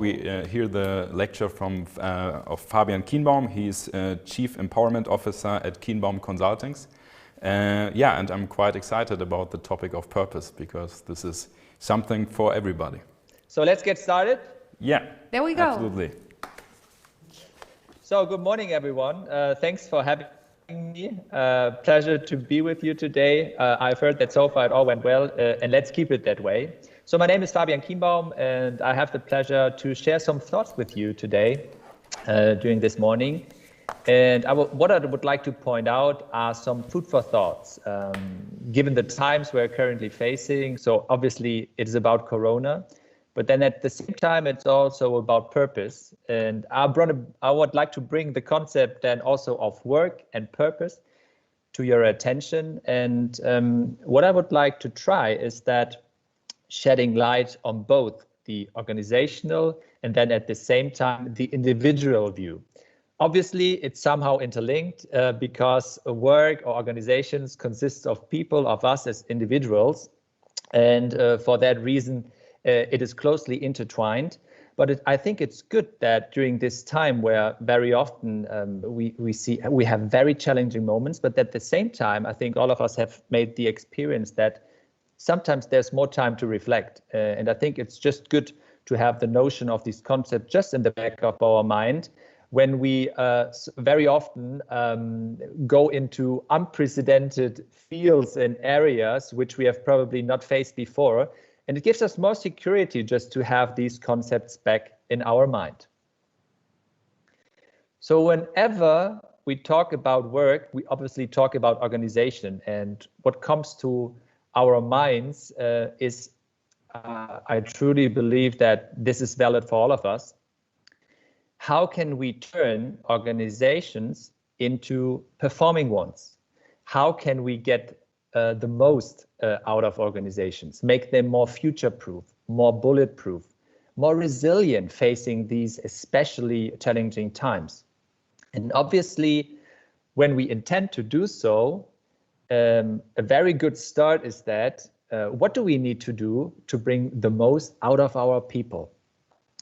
we hear the lecture of Fabian Kienbaum. He's Chief Empowerment Officer at Kienbaum Consultants. Yeah, and I'm quite excited about the topic of purpose because this is something for everybody. So let's get started. Yeah, there we go. Absolutely. So good morning, everyone. Thanks for having me. Pleasure to be with you today. I've heard that so far it all went well, and let's keep it that way. So my name is Fabian Kienbaum, and I have the pleasure to share some thoughts with you today during this morning. And what I would like to point out are some food for thoughts, given the times we're currently facing. So obviously it is about Corona, but then at the same time, it's also about purpose. And I would like to bring the concept then also of work and purpose to your attention. And what I would like to try is that shedding light on both the organizational and then at the same time, the individual view. Obviously, it's somehow interlinked because work or organizations consists of people, of us as individuals. And for that reason, it is closely intertwined. But I think it's good that during this time where very often we have very challenging moments, but at the same time, I think all of us have made the experience that sometimes there's more time to reflect. And I think it's just good to have the notion of this concept just in the back of our mind when we very often go into unprecedented fields and areas which we have probably not faced before. And it gives us more security just to have these concepts back in our mind. So whenever we talk about work, we obviously talk about organization. And what comes to our minds is, I truly believe that this is valid for all of us. How can we turn organizations into performing ones? How can we get the most out of organizations, make them more future-proof, more bulletproof, more resilient facing these especially challenging times? And obviously, when we intend to do so, a very good start is that what do we need to do to bring the most out of our people?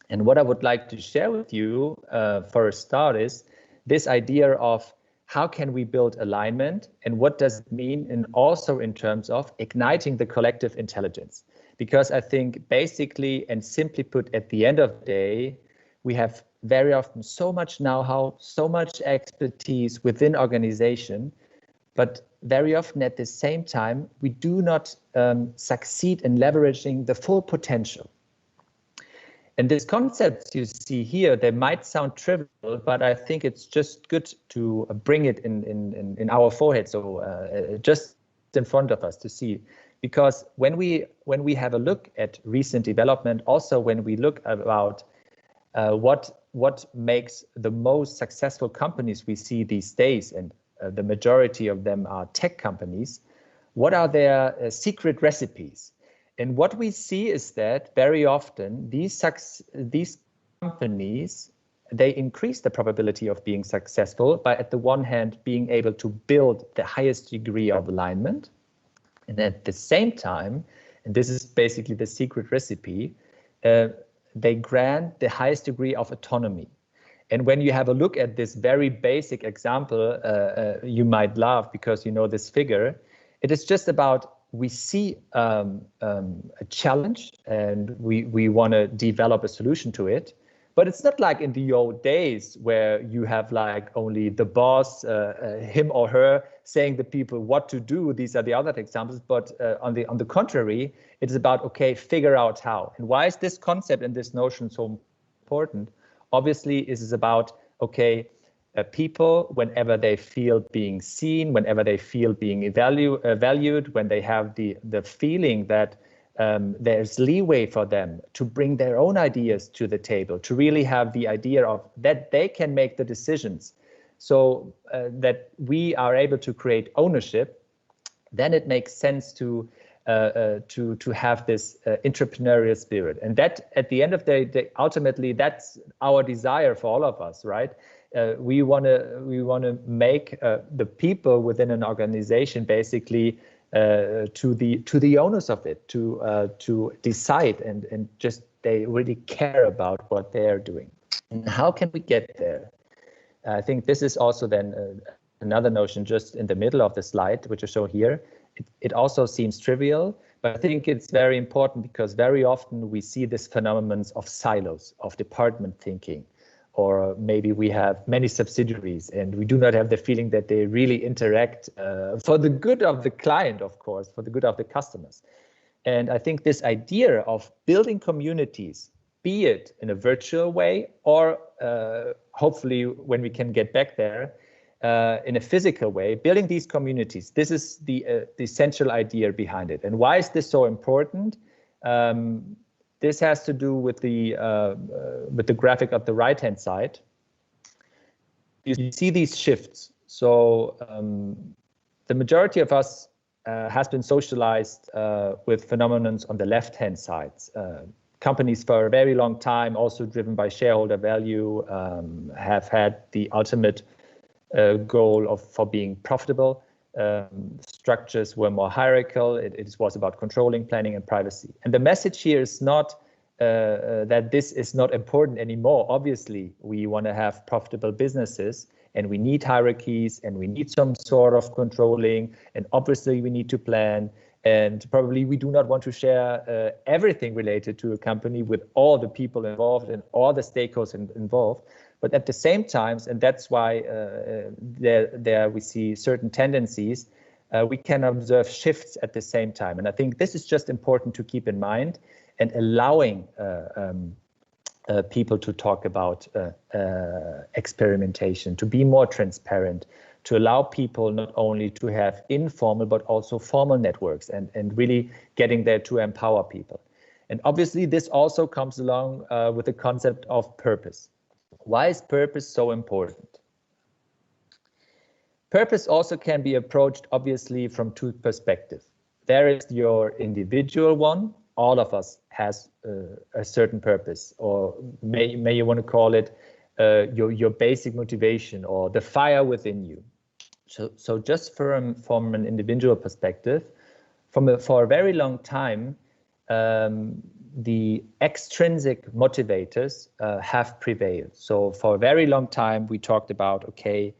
And what I would like to share with you for a start is this idea of how can we build alignment and what does it mean, and also in terms of igniting the collective intelligence. Because I think basically and simply put, at the end of the day, we have very often so much know-how, so much expertise within organization, but very often at the same time, we do not succeed in leveraging the full potential. And these concepts you see here, they might sound trivial, but I think it's just good to bring it in our forehead, so just in front of us to see. Because when we have a look at recent development, also when we look about what makes the most successful companies we see these days, and the majority of them are tech companies, what are their secret recipes? And what we see is that very often these companies, they increase the probability of being successful by, at the one hand, being able to build the highest degree of alignment. And at the same time, and this is basically the secret recipe, they grant the highest degree of autonomy. And when you have a look at this very basic example, you might laugh because you know this figure. It is just about, we see a challenge and we want to develop a solution to it. But it's not like in the old days where you have like only the boss, him or her, saying the people what to do. These are the other examples. But on the contrary, it is about, okay, figure out how. And why is this concept and this notion so important? Obviously, it is about, okay, people, whenever they feel being seen, whenever they feel being valued, when they have the feeling that there's leeway for them to bring their own ideas to the table, to really have the idea of that they can make the decisions, so that we are able to create ownership, then it makes sense to have this entrepreneurial spirit. And that, at the end of the day, ultimately, that's our desire for all of us, right? We want to make the people within an organization basically to the owners of it, to decide and just they really care about what they're doing. And how can we get there? I think this is also then another notion just in the middle of the slide, which I show here. It also seems trivial, but I think it's very important because very often we see this phenomenon of silos, of department thinking, or maybe we have many subsidiaries and we do not have the feeling that they really interact for the good of the client, of course, for the good of the customers. And I think this idea of building communities, be it in a virtual way or hopefully when we can get back there, in a physical way, building these communities. This is the essential idea behind it. And why is this so important? This has to do with the graphic at the right-hand side. You see these shifts. So the majority of us has been socialized with phenomenons on the left-hand side. Companies for a very long time, also driven by shareholder value, have had the ultimate goal for being profitable. Structures were more hierarchical. It was about controlling, planning, and privacy. And the message here is not that this is not important anymore. Obviously, we want to have profitable businesses, and we need hierarchies, and we need some sort of controlling, and obviously we need to plan. And probably we do not want to share everything related to a company with all the people involved and all the stakeholders involved. But at the same time, and that's why there we see certain tendencies, we can observe shifts at the same time. And I think this is just important to keep in mind, and allowing people to talk about experimentation, to be more transparent, to allow people not only to have informal but also formal networks, and really getting there to empower people. And obviously this also comes along with the concept of purpose. Why is purpose so important? Purpose also can be approached obviously from two perspectives. There is your individual one. All of us has a certain purpose, or may you want to call it your basic motivation or the fire within you. So just from an individual perspective, for a very long time, the extrinsic motivators have prevailed. So for a very long time, we talked about, okay,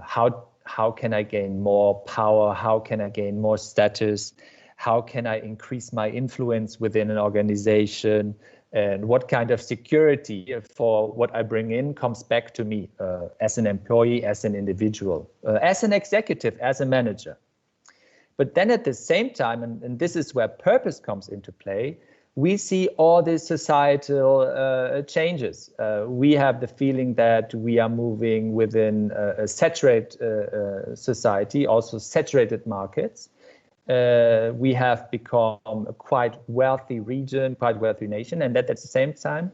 how can I gain more power? How can I gain more status? How can I increase my influence within an organization? And what kind of security for what I bring in comes back to me as an employee, as an individual, as an executive, as a manager. But then at the same time, and this is where purpose comes into play, we see all these societal changes. We have the feeling that we are moving within a saturated society, also saturated markets. We have become a quite wealthy region, quite wealthy nation, and that at the same time,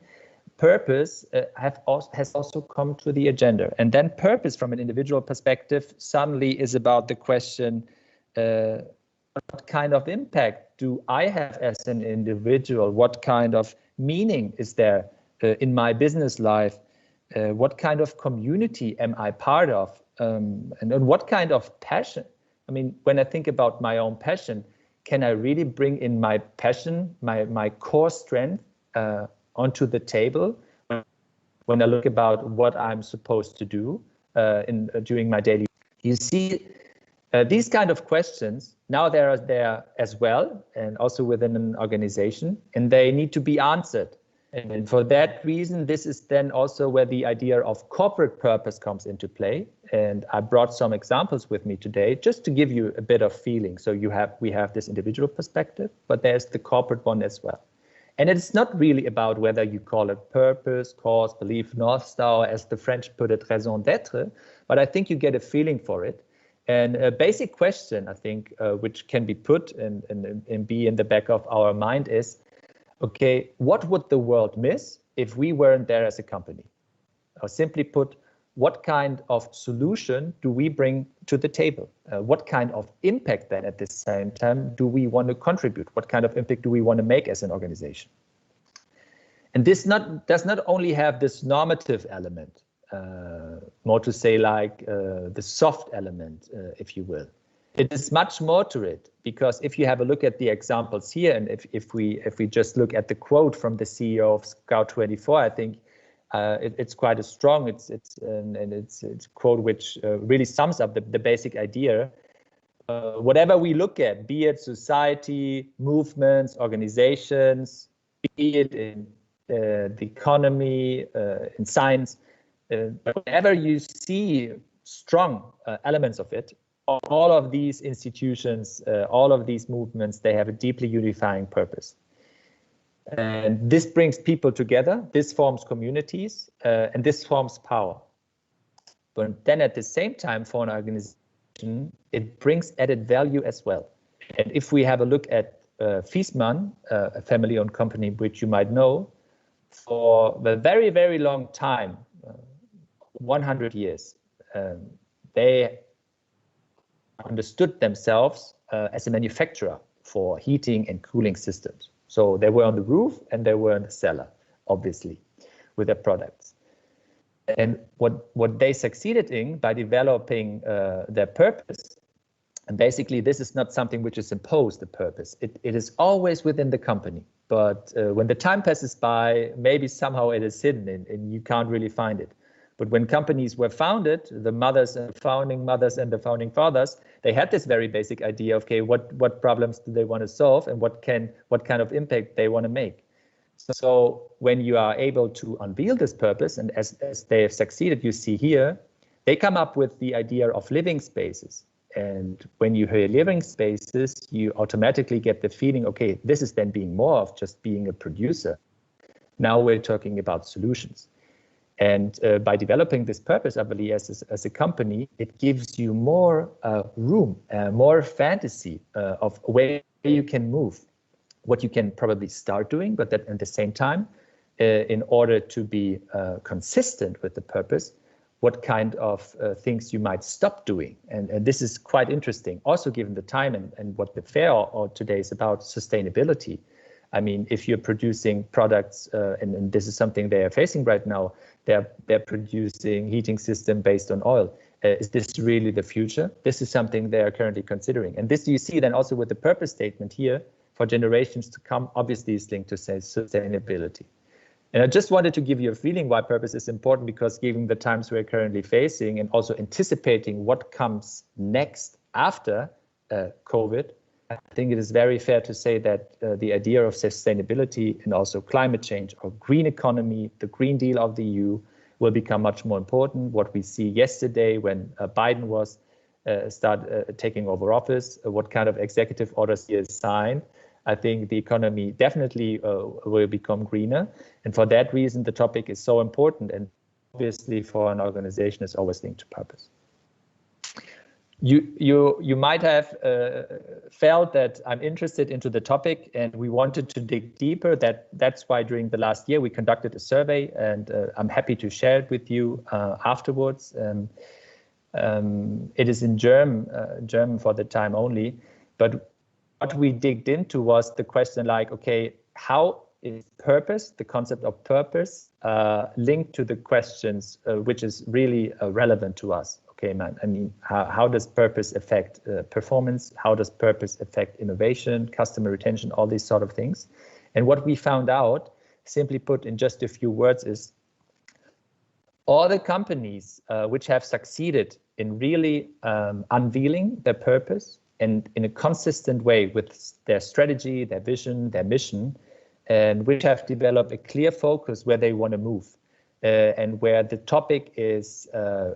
purpose has also come to the agenda. And then purpose from an individual perspective suddenly is about the question, what kind of impact do I have as an individual? What kind of meaning is there in my business life? What kind of community am I part of? And what kind of passion? I mean, when I think about my own passion, can I really bring in my passion, my core strength onto the table when I look about what I'm supposed to do during my daily? You see, these kind of questions, now they are there as well, and also within an organization, and they need to be answered. And for that reason, this is then also where the idea of corporate purpose comes into play. And I brought some examples with me today, just to give you a bit of feeling. So we have this individual perspective, but there's the corporate one as well. And it's not really about whether you call it purpose, cause, belief, North Star, as the French put it, raison d'être, but I think you get a feeling for it. And a basic question, I think, which can be put and be in the back of our mind is, okay, what would the world miss if we weren't there as a company? Or simply put, what kind of solution do we bring to the table? What kind of impact then at the same time do we want to contribute? What kind of impact do we want to make as an organization? And this does not only have this normative element, more to say like the soft element, if you will. it is much more to it, because if you have a look at the examples here, and if we just look at the quote from the CEO of Scout24, I think it's quite a strong. It's a quote which really sums up the basic idea. Whatever we look at, be it society, movements, organizations, be it in the economy, in science, whenever you see strong elements of it, all of these institutions, all of these movements, they have a deeply unifying purpose. And this brings people together, this forms communities, and this forms power. But then at the same time, for an organization, it brings added value as well. And if we have a look at Viessmann, a family-owned company which you might know, for a very, very long time, 100 years, they understood themselves as a manufacturer for heating and cooling systems. So they were on the roof and they were in the cellar, obviously, with their products. And what they succeeded in by developing their purpose, and basically this is not something which is imposed, the purpose. It is always within the company. But when the time passes by, maybe somehow it is hidden and you can't really find it. But when companies were founded, the mothers and founding mothers and the founding fathers, they had this very basic idea of, okay, what problems do they want to solve and what kind of impact they want to make. So when you are able to unveil this purpose, and as they have succeeded, you see here, they come up with the idea of living spaces. And when you hear living spaces, you automatically get the feeling, okay, this is then being more of just being a producer. Now we're talking about solutions. And by developing this purpose, I believe, as a company, it gives you more room, more fantasy of where you can move, what you can probably start doing, but that at the same time, in order to be consistent with the purpose, what kind of things you might stop doing. And this is quite interesting, also given the time and what the fair today is about, sustainability. I mean, if you're producing products, and this is something they are facing right now, they're producing heating system based on oil. Is this really the future? This is something they are currently considering. And this you see then also with the purpose statement here, for generations to come, obviously is linked to say sustainability. And I just wanted to give you a feeling why purpose is important, because given the times we're currently facing and also anticipating what comes next after COVID, I think it is very fair to say that the idea of sustainability and also climate change or green economy, the Green Deal of the EU, will become much more important. What we see yesterday when Biden was taking over office, what kind of executive orders he has signed, I think the economy definitely will become greener. And for that reason, the topic is so important. And obviously for an organization, it's always linked to purpose. You might have felt that I'm interested into the topic and we wanted to dig deeper. That's why during the last year we conducted a survey, and I'm happy to share it with you afterwards. It is in German for the time only, but what we digged into was the question like, okay, how is purpose, the concept of purpose, linked to the questions which is really relevant to us? Okay, man, I mean, how does purpose affect performance? How does purpose affect innovation, customer retention, all these sort of things? And what we found out, simply put in just a few words, is all the companies which have succeeded in really unveiling their purpose and in a consistent way with their strategy, their vision, their mission, and which have developed a clear focus where they want to move. And where the topic is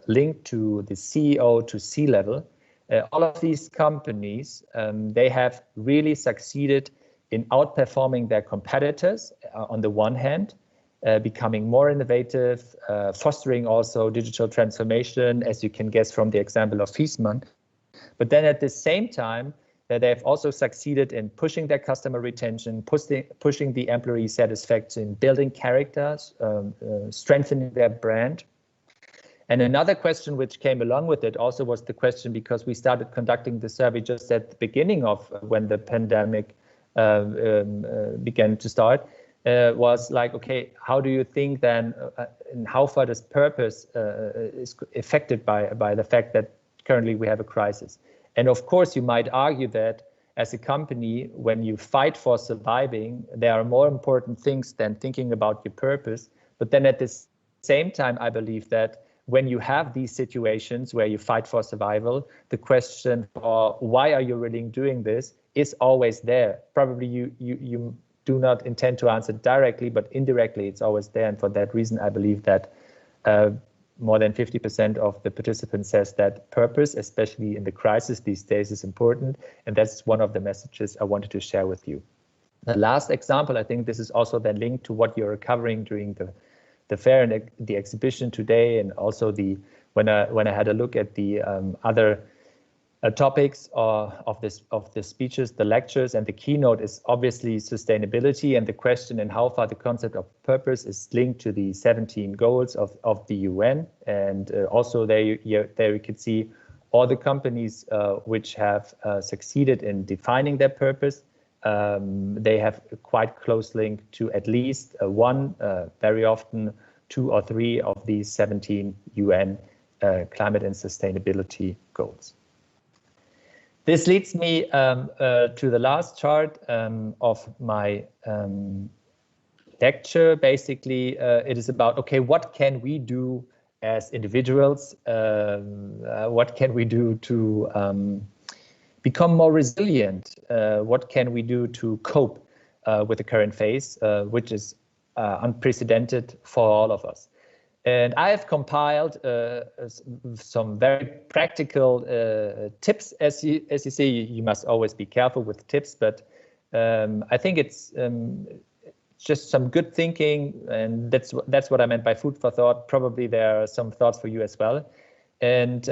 linked to the CEO to C-level, all of these companies, they have really succeeded in outperforming their competitors on the one hand, becoming more innovative, fostering also digital transformation, as you can guess from the example of Viessmann. But then at the same time, they have also succeeded in pushing their customer retention, pushing the employee satisfaction, building characters, strengthening their brand. And another question which came along with it also was the question, because we started conducting the survey just at the beginning of when the pandemic began to start, was like, okay, how do you think then, and how far does purpose is affected by the fact that currently we have a crisis? And of course, you might argue that as a company, when you fight for surviving, there are more important things than thinking about your purpose. But then at the same time, I believe that when you have these situations where you fight for survival, the question for why are you really doing this is always there. Probably you do not intend to answer directly, but indirectly it's always there. And for that reason, I believe that more than 50% of the participants says that purpose, especially in the crisis these days, is important. And that's one of the messages I wanted to share with you. The last example, I think this is also then linked to what you're covering during the fair and the exhibition today, and also when I had a look at the other topics of the speeches, the lectures, and the keynote is obviously sustainability and the question and how far the concept of purpose is linked to the 17 goals of the UN. And also there you can see all the companies which have succeeded in defining their purpose. They have a quite close link to at least one, very often 2 or 3 of these 17 UN climate and sustainability goals. This leads me to the last chart of my lecture. Basically, it is about, okay, what can we do as individuals? What can we do to become more resilient? What can we do to cope with the current phase, which is unprecedented for all of us? And I have compiled some very practical tips. As you see, you must always be careful with tips, but I think it's just some good thinking, and that's what I meant by food for thought. Probably there are some thoughts for you as well. And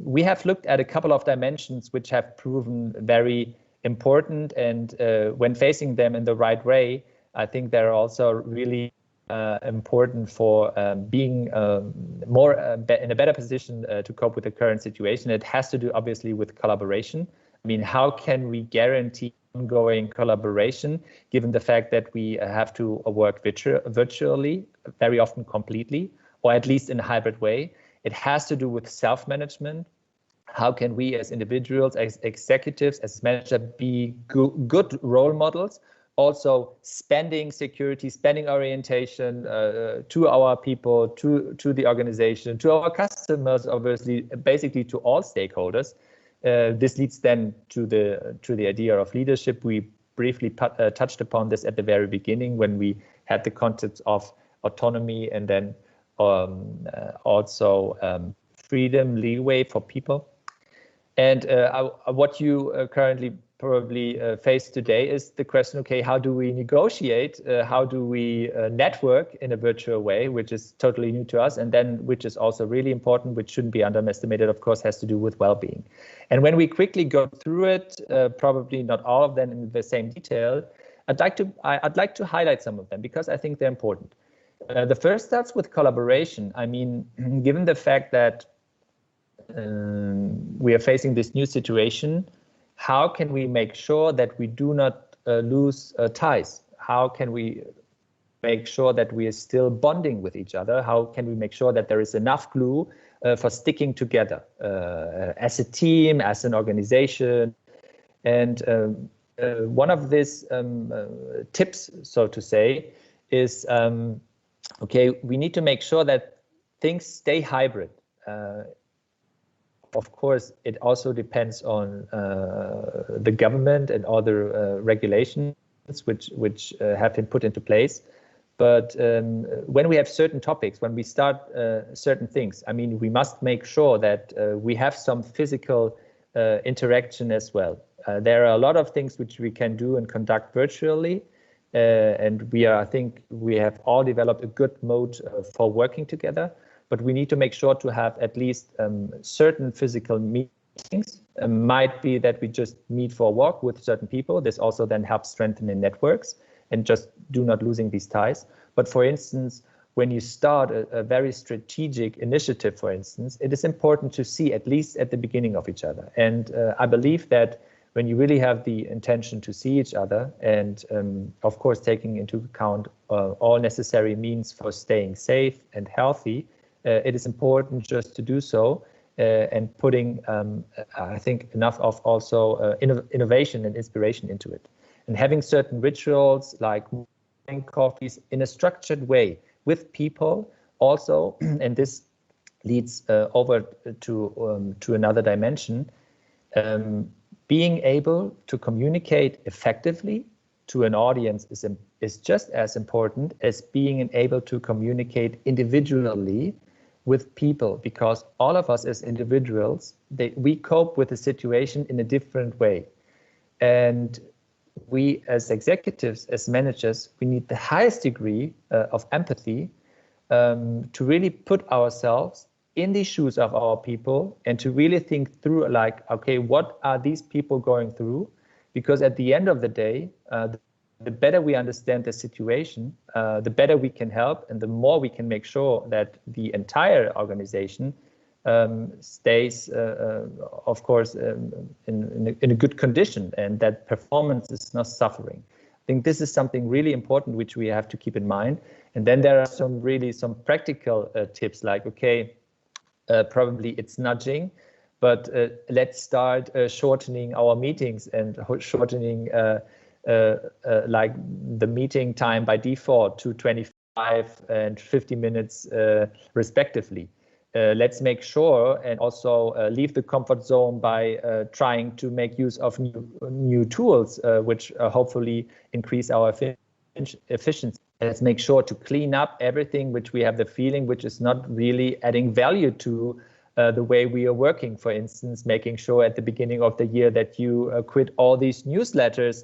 we have looked at a couple of dimensions which have proven very important, and when facing them in the right way, I think they're also really important for being more in a better position to cope with the current situation. It has to do obviously with collaboration. I mean, how can we guarantee ongoing collaboration given the fact that we have to work virtually, very often completely, or at least in a hybrid way? It has to do with self-management. How can we as individuals, as executives, as managers be good role models? Also spending security, spending orientation to our people, to the organization, to our customers, obviously, basically to all stakeholders. This leads then to the idea of leadership. We briefly touched upon this at the very beginning when we had the concepts of autonomy and then also freedom, leeway for people. And what you currently probably face today is the question, okay, how do we negotiate? How do we network in a virtual way, which is totally new to us, and then which is also really important, which shouldn't be underestimated, of course, has to do with well-being. And when we quickly go through it, probably not all of them in the same detail, I'd like to highlight some of them because I think they're important. The first starts with collaboration. I mean, given the fact that we are facing this new situation, how can we make sure that we do not lose ties? How can we make sure that we are still bonding with each other? How can we make sure that there is enough glue for sticking together as a team, as an organization? And one of these tips, so to say, is, okay, we need to make sure that things stay hybrid. Of course, it also depends on the government and other regulations which have been put into place. But when we have certain topics, when we start certain things, I mean, we must make sure that we have some physical interaction as well. There are a lot of things which we can do and conduct virtually. And I think we have all developed a good mode for working together. But we need to make sure to have at least certain physical meetings. Might be that we just meet for a walk with certain people. This also then helps strengthening networks and just not losing these ties. But for instance, when you start a very strategic initiative, for instance, it is important to see at least at the beginning of each other. And I believe that when you really have the intention to see each other and of course taking into account all necessary means for staying safe and healthy, it is important just to do so and putting, I think, enough of also innovation and inspiration into it. And having certain rituals like morning coffees in a structured way with people also, and this leads over to another dimension, being able to communicate effectively to an audience is just as important as being able to communicate individually with people, because all of us as individuals, we cope with the situation in a different way. And we as executives, as managers, we need the highest degree of empathy to really put ourselves in the shoes of our people and to really think through, like, okay, what are these people going through? Because at the end of the day, the better we understand the situation, the better we can help, and the more we can make sure that the entire organization stays, of course, in a good condition, and that performance is not suffering. I think this is something really important which we have to keep in mind. And then there are some practical tips, like, okay, probably it's nudging, but let's start shortening our meetings and shortening like the meeting time by default to 25 and 50 minutes respectively. Let's make sure and also leave the comfort zone by trying to make use of new tools, which hopefully increase our efficiency. Let's make sure to clean up everything which we have the feeling which is not really adding value to the way we are working. For instance, making sure at the beginning of the year that you quit all these newsletters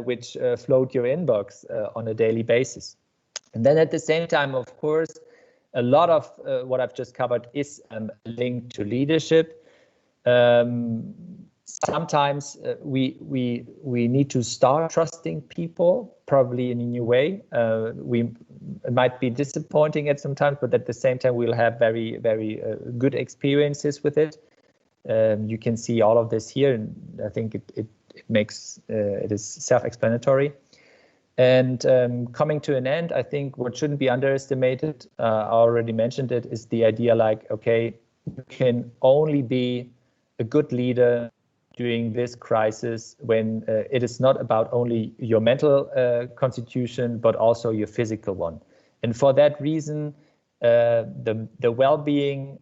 which float your inbox on a daily basis. And then at the same time, of course, a lot of what I've just covered is linked to leadership. Sometimes we need to start trusting people, probably in a new way. It might be disappointing at some times, but at the same time, we'll have very, very good experiences with it. You can see all of this here, and I think it makes it is self-explanatory. And coming to an end, I think what shouldn't be underestimated, I already mentioned it, is the idea like, okay, you can only be a good leader during this crisis when it is not about only your mental constitution, but also your physical one. And for that reason, the well-being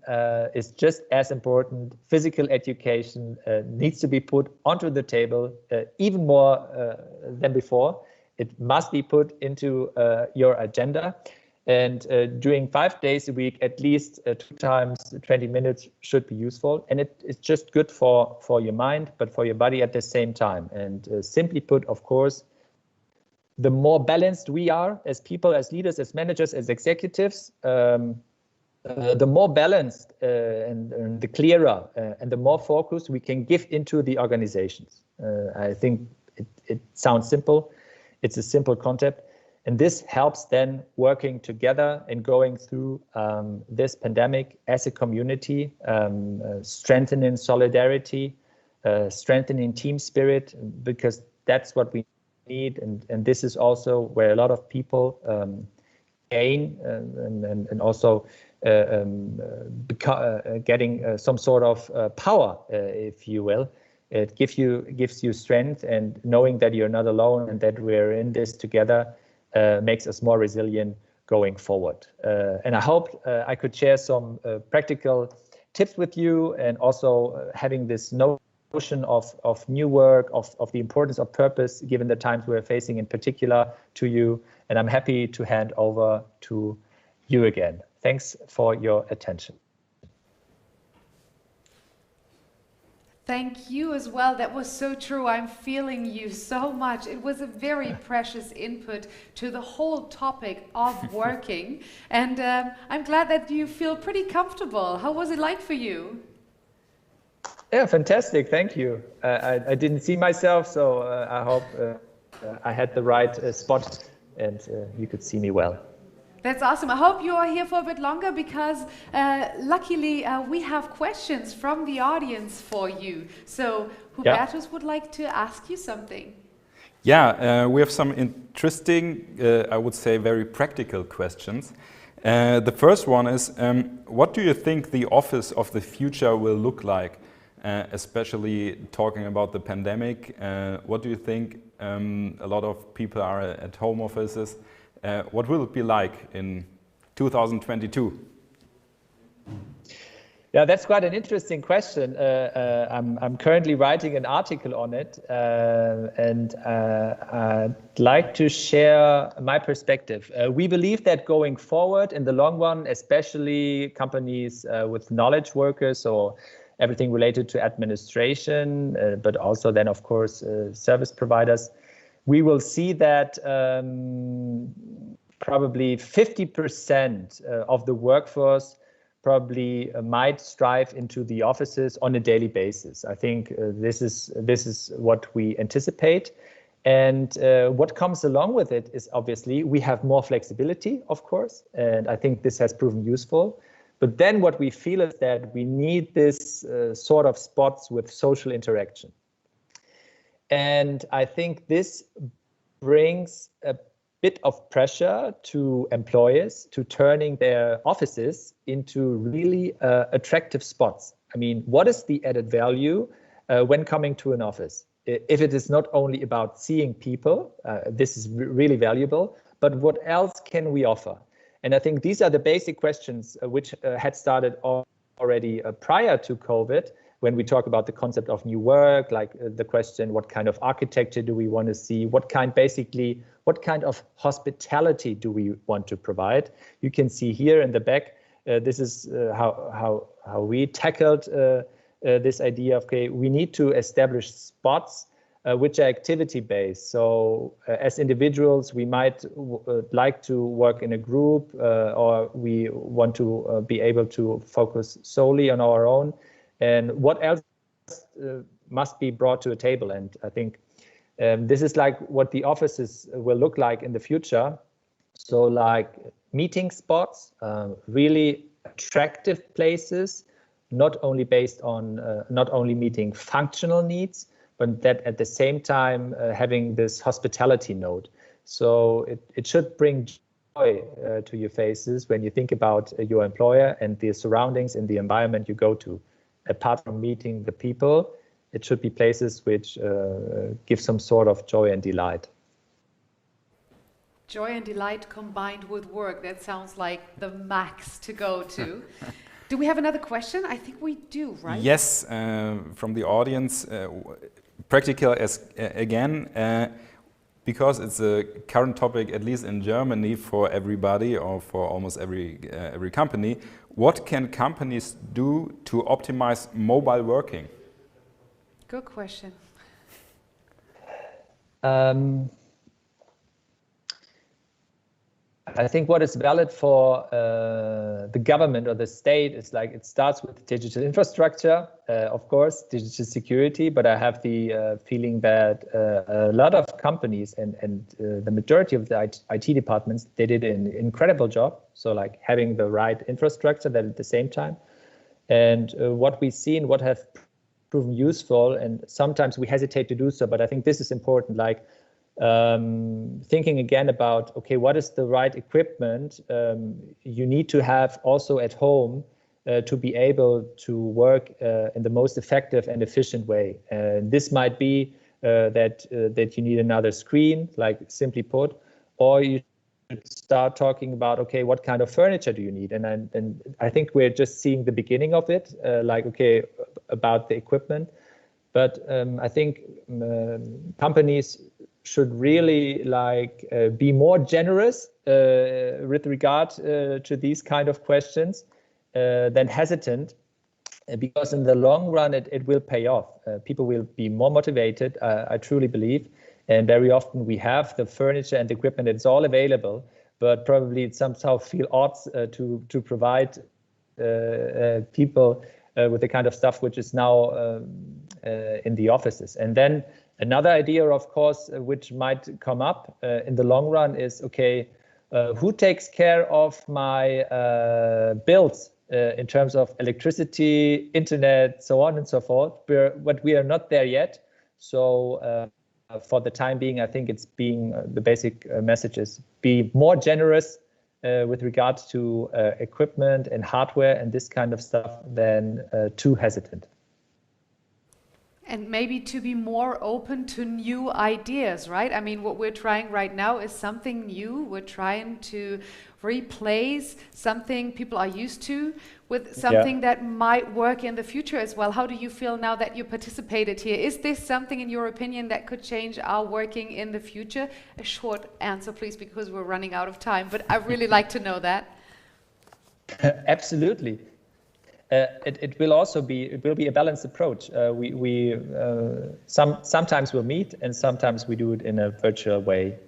is just as important. Physical education needs to be put onto the table even more than before. It must be put into your agenda. And during 5 days a week, at least 2 times 20 minutes should be useful. And it's just good for your mind, but for your body at the same time. And simply put, of course, the more balanced we are as people, as leaders, as managers, as executives, the more balanced and the clearer and the more focus we can give into the organizations. I think it sounds simple. It's a simple concept. And this helps then working together and going through this pandemic as a community, strengthening solidarity, strengthening team spirit, because that's what we need. And this is also where a lot of people gain and also getting some sort of power, if you will. It gives you strength, and knowing that you're not alone and that we're in this together makes us more resilient going forward. And I hope I could share some practical tips with you, and also having this notion of new work, of the importance of purpose, given the times we're facing in particular, to you. And I'm happy to hand over to you again. Thanks for your attention. Thank you as well. That was so true. I'm feeling you so much. It was a very precious input to the whole topic of working. And I'm glad that you feel pretty comfortable. How was it like for you? Yeah, fantastic. Thank you. I didn't see myself, so I hope I had the right spot and you could see me well. That's awesome. I hope you are here for a bit longer, because luckily we have questions from the audience for you. So Hubertus would like to ask you something. Yeah, we have some interesting, I would say very practical questions. The first one is, what do you think the office of the future will look like? Especially talking about the pandemic, what do you think? A lot of people are at home offices. What will it be like in 2022? Yeah, that's quite an interesting question. I'm currently writing an article on it, and I'd like to share my perspective. We believe that going forward in the long run, especially companies with knowledge workers or everything related to administration, but also then, of course, service providers, we will see that probably 50% of the workforce probably might strive into the offices on a daily basis. I think this is what we anticipate. And what comes along with it is obviously we have more flexibility, of course, and I think this has proven useful. But then what we feel is that we need this sort of spots with social interaction. And I think this brings a bit of pressure to employers to turning their offices into really attractive spots. I mean, what is the added value when coming to an office? If it is not only about seeing people, this is really valuable, but what else can we offer? And I think these are the basic questions which had started already prior to COVID, when we talk about the concept of new work, like the question, what kind of architecture do we want to see? What kind of hospitality do we want to provide? You can see here in the back, this is how we tackled this idea of, okay, we need to establish spots which are activity-based. So as individuals, we might like to work in a group or we want to be able to focus solely on our own. And what else must be brought to a table? And I think this is like what the offices will look like in the future. So like meeting spots, really attractive places, not only based on not only meeting functional needs, but that at the same time having this hospitality note. So it should bring joy to your faces when you think about your employer and the surroundings and the environment you go to. Apart from meeting the people, it should be places which give some sort of joy and delight. Joy and delight combined with work. That sounds like the max to go to. Do we have another question? I think we do, right? Yes, from the audience. Practical again, because it's a current topic, at least in Germany, for everybody or for almost every company. What can companies do to optimize mobile working? Good question. I think what is valid for the government or the state is like it starts with digital infrastructure, of course, digital security. But I have the feeling that a lot of companies and the majority of the IT departments, they did an incredible job. So like having the right infrastructure that at the same time. And what we see and what have proven useful, and sometimes we hesitate to do so, but I think this is important, like thinking again about, okay, what is the right equipment you need to have also at home to be able to work in the most effective and efficient way. And this might be that you need another screen, like simply put, or you should start talking about, okay, what kind of furniture do you need? And I think we're just seeing the beginning of it, like, okay, about the equipment. But I think companies should really like be more generous with regard to these kind of questions than hesitant, because in the long run it will pay off. People will be more motivated, I truly believe. And very often we have the furniture and equipment, it's all available, but probably it somehow feel odd to provide people with the kind of stuff which is now in the offices. And then another idea, of course, which might come up in the long run is, okay, who takes care of my bills in terms of electricity, internet, so on and so forth? But we are not there yet. So for the time being, I think it's being the basic message is be more generous with regards to equipment and hardware and this kind of stuff than too hesitant. And maybe to be more open to new ideas, right? I mean, what we're trying right now is something new. We're trying to replace something people are used to with something that might work in the future as well. How do you feel now that you participated here? Is this something, in your opinion, that could change our working in the future? A short answer, please, because we're running out of time, but I really like to know that. Absolutely. It will also be a balanced approach. Sometimes we'll meet and sometimes we do it in a virtual way.